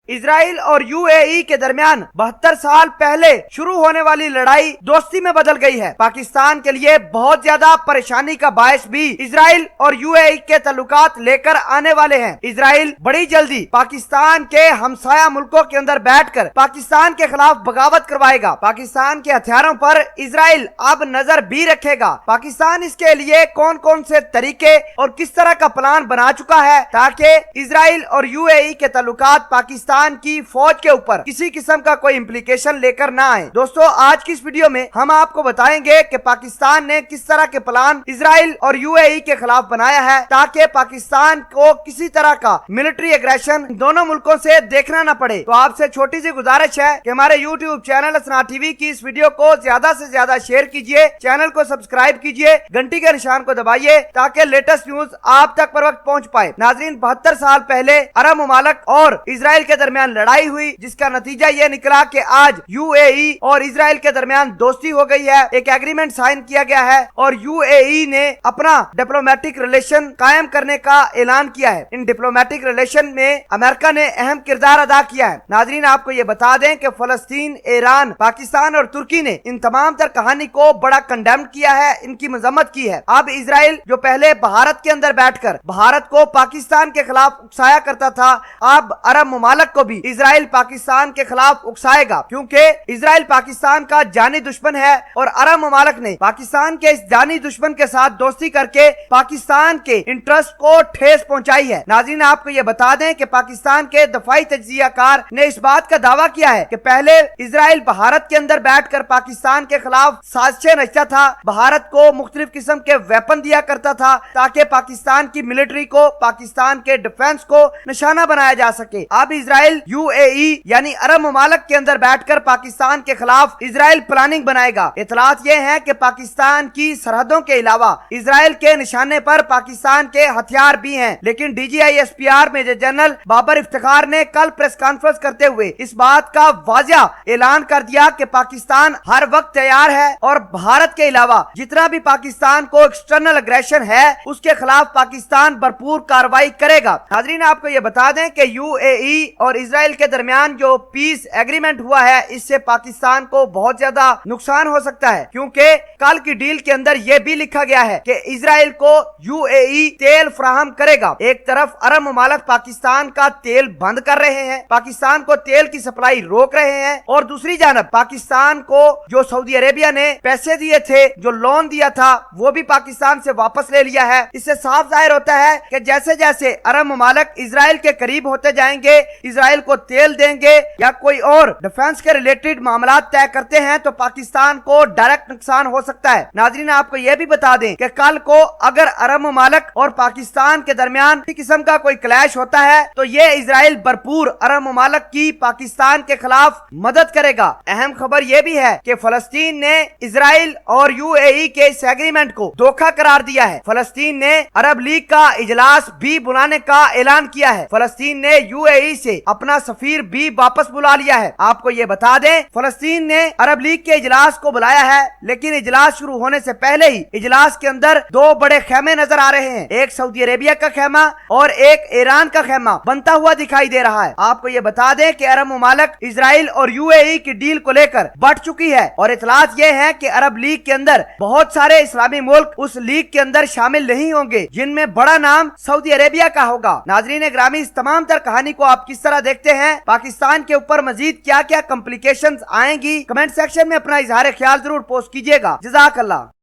اسرائیل اور UAE کے درمیان 72 سال پہلے شروع ہونے والی لڑائی دوستی میں بدل گئی ہے۔ پاکستان کے لیے بہت زیادہ پریشانی کا باعث بھی اسرائیل اور UAE کے تعلقات لے کر آنے والے ہیں۔ اسرائیل بڑی جلدی پاکستان کے ہمسایہ ملکوں کے اندر بیٹھ کر پاکستان کے خلاف بغاوت کروائے گا۔ پاکستان کے ہتھیاروں پر اسرائیل اب نظر بھی رکھے گا۔ پاکستان اس کے لیے کون کون سے طریقے اور کس طرح کا پلان بنا چکا ہے تاکہ اسرائیل اور UAE کے تعلقات پاکستان کی فوج کے اوپر کسی قسم کا کوئی امپلیکیشن لے کر نہ آئے۔ دوستو، آج کی اس ویڈیو میں ہم آپ کو بتائیں گے کہ پاکستان نے کس طرح کے پلان اسرائیل اور UAE کے خلاف بنایا ہے تاکہ پاکستان کو کسی طرح کا ملٹری ایگریشن دونوں ملکوں سے دیکھنا نہ پڑے۔ تو آپ سے چھوٹی سی گزارش ہے کہ ہمارے YouTube چینل اسنا ٹی وی کی اس ویڈیو کو زیادہ سے زیادہ شیئر کیجئے، چینل کو سبسکرائب کیجئے، گھنٹی کے نشان کو دبائیے تاکہ لیٹسٹ نیوز آپ تک پر وقت پہنچ پائے۔ ناظرین، 72 سال پہلے عرب ممالک اور اسرائیل کے درمیان لڑائی ہوئی، جس کا نتیجہ یہ نکلا کہ آج UAE اور اسرائیل کے درمیان دوستی ہو گئی ہے، ایک ایگریمنٹ سائن کیا گیا ہے اور UAE نے اپنا ڈپلومیٹک ریلیشن قائم کرنے کا اعلان کیا ہے۔ ان ڈپلومیٹک ریلیشن میں امریکہ نے اہم کردار ادا کیا ہے۔ ناظرین، آپ کو یہ بتا دیں کہ فلسطین، ایران، پاکستان اور ترکی نے ان تمام تر کہانی کو بڑا کنڈیم کیا ہے، ان کی مذمت کی ہے۔ اب اسرائیل جو پہلے بھارت کے اندر بیٹھ کر بھارت کو پاکستان کے خلاف اکسایا کرتا تھا، اب عرب ممالک کو بھی اسرائیل پاکستان کے خلاف اکسائے گا، کیونکہ اسرائیل پاکستان کا جانی دشمن ہے اور عرب ممالک نے پاکستان کے اس جانی دشمن کے ساتھ دوستی کر کے پاکستان کے انٹرسٹ کو ٹھیس پہنچائی ہے۔ ناظرین، آپ کو یہ بتا دیں کہ پاکستان کے دفاعی تجزیہ کار نے اس بات کا دعویٰ کیا ہے کہ پہلے اسرائیل بھارت کے اندر بیٹھ کر پاکستان کے خلاف سازشیں رچتا تھا، بھارت کو مختلف قسم کے ویپن دیا کرتا تھا تاکہ پاکستان کی ملٹری کو، پاکستان کے ڈیفنس کو نشانہ بنایا جا سکے۔ اب اسرائیل UAE یعنی عرب ممالک کے اندر بیٹھ کر پاکستان کے خلاف اسرائیل پلاننگ بنائے گا۔ اطلاعات یہ ہیں کہ پاکستان کی سرحدوں کے علاوہ اسرائیل کے نشانے پر پاکستان کے ہتھیار بھی ہیں، لیکن DGISPR major general Babar Iftikhar نے کل پریس کانفرنس کرتے ہوئے اس بات کا واضح اعلان کر دیا کہ پاکستان ہر وقت تیار ہے اور بھارت کے علاوہ جتنا بھی پاکستان کو ایکسٹرنل اگریشن ہے اس کے خلاف پاکستان بھرپور کارروائی کرے گا۔ ناظرین، آپ کو یہ بتا دیں کہ UAE اور اسرائیل کے درمیان جو پیس ایگریمنٹ ہوا ہے، اس سے پاکستان کو بہت زیادہ نقصان ہو سکتا ہے، کیونکہ کل کی ڈیل کے اندر یہ بھی لکھا گیا ہے کہ اسرائیل کو UAE تیل فراہم کرے گا۔ ایک طرف عرب ممالک پاکستان کا تیل بند کر رہے ہیں، پاکستان کو تیل کی سپلائی روک رہے ہیں، اور دوسری جانب پاکستان کو جو سعودی عربیہ نے پیسے دیے تھے، جو لون دیا تھا، وہ بھی پاکستان سے واپس لے لیا ہے۔ اس سے صاف ظاہر ہوتا ہے کہ جیسے جیسے عرب ممالک اسرائیل کے قریب ہوتے جائیں گے، اسرائیل کو تیل دیں گے یا کوئی اور ڈیفنس کے ریلیٹڈ معاملات طے کرتے ہیں تو پاکستان کو ڈائریکٹ نقصان ہو سکتا ہے۔ ناظرین، آپ کو یہ بھی بتا دیں کہ کل کو اگر عرب ممالک اور پاکستان کے درمیان کسی قسم کا کوئی کلیش ہوتا ہے تو یہ اسرائیل بھرپور عرب ممالک کی پاکستان کے خلاف مدد کرے گا۔ اہم خبر یہ بھی ہے کہ فلسطین نے اسرائیل اور UAE کے اس ایگریمنٹ کو دھوکہ قرار دیا ہے۔ فلسطین نے عرب لیگ کا اجلاس بھی بلانے کا اعلان کیا ہے۔ فلسطین نے UAE سے اپنا سفیر بھی واپس بلا لیا ہے۔ آپ کو یہ بتا دیں، فلسطین نے عرب لیگ کے اجلاس کو بلایا ہے، لیکن اجلاس شروع ہونے سے پہلے ہی اجلاس کے اندر دو بڑے خیمے نظر آ رہے ہیں، ایک سعودی عربیہ کا خیمہ اور ایک ایران کا خیمہ بنتا ہوا دکھائی دے رہا ہے۔ آپ کو یہ بتا دیں کہ عرب ممالک اسرائیل اور UAE کی ڈیل کو لے کر بڑھ چکی ہے، اور اطلاعات یہ ہیں کہ عرب لیگ کے اندر بہت سارے اسلامی ملک اس لیگ کے اندر شامل نہیں ہوں گے، جن میں بڑا نام سعودی عربیہ کا ہوگا۔ ناظرین گرامی، اس تمام تر کہانی کو آپ کس طرح دیکھتے ہیں؟ پاکستان کے اوپر مزید کیا کیا کمپلیکیشنز آئیں گی؟ کمنٹ سیکشن میں اپنا اظہار خیال ضرور پوسٹ کیجیے گا۔ جزاک اللہ۔